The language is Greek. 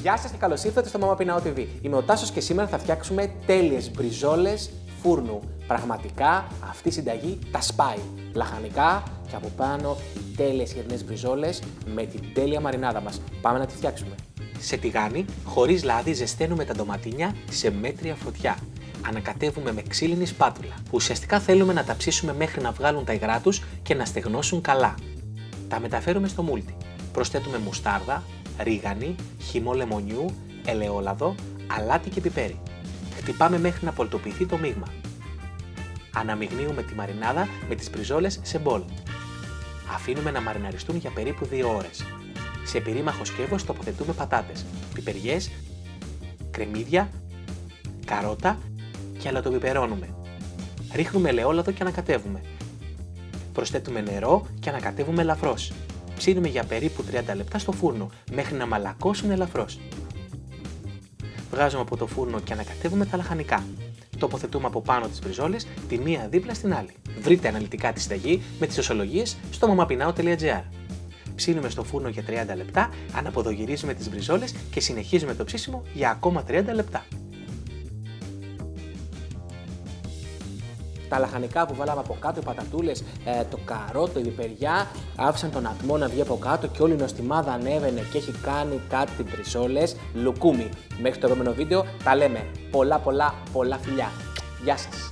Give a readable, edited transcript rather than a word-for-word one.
Γεια σας και καλώς ήρθατε στο Mama Pinao TV. Είμαι ο Τάσος και σήμερα θα φτιάξουμε τέλειες μπριζόλες φούρνου. Πραγματικά αυτή η συνταγή τα σπάει. Λαχανικά και από πάνω οι τέλειες γερνές μπριζόλες με την τέλεια μαρινάδα μας. Πάμε να τη φτιάξουμε. Σε τηγάνι, χωρίς λάδι, ζεσταίνουμε τα ντοματίνια σε μέτρια φωτιά. Ανακατεύουμε με ξύλινη σπάτουλα. Ουσιαστικά θέλουμε να τα ψήσουμε μέχρι να βγάλουν τα υγρά τους και να στεγνώσουν καλά. Τα μεταφέρουμε στο μούλτι. Προσθέτουμε μουστάρδα, ρίγανη, χυμό λεμονιού, ελαιόλαδο, αλάτι και πιπέρι. Χτυπάμε μέχρι να πολτοποιηθεί το μείγμα. Αναμειγνύουμε τη μαρινάδα με τις μπριζόλες σε μπολ. Αφήνουμε να μαριναριστούν για περίπου 2 ώρες. Σε περίμαχο σκεύος τοποθετούμε πατάτες, πιπεριές, κρεμμύδια, καρότα και αλατοπιπερώνουμε. Ρίχνουμε ελαιόλαδο και ανακατεύουμε. Προσθέτουμε νερό και ανακατεύουμε ελαφρώς. Ψήνουμε για περίπου 30 λεπτά στο φούρνο μέχρι να μαλακώσουν ελαφρώς. Βγάζουμε από το φούρνο και ανακατεύουμε τα λαχανικά. Τοποθετούμε από πάνω τις μπριζόλες τη μία δίπλα στην άλλη. Βρείτε αναλυτικά τη συνταγή με τις οσολογίες στο mamapinao.gr. Ψήνουμε στο φούρνο για 30 λεπτά, αναποδογυρίζουμε τις μπριζόλες και συνεχίζουμε το ψήσιμο για ακόμα 30 λεπτά. Τα λαχανικά που βάλαμε από κάτω, οι πατατούλες, το καρότο, η πιπεριά, άφησαν τον ατμό να βγει από κάτω και όλη η νοστιμάδα ανέβαινε και έχει κάνει κάτι μπριζόλες λουκούμι. Μέχρι το επόμενο βίντεο τα λέμε. Πολλά φιλιά. Γεια σας.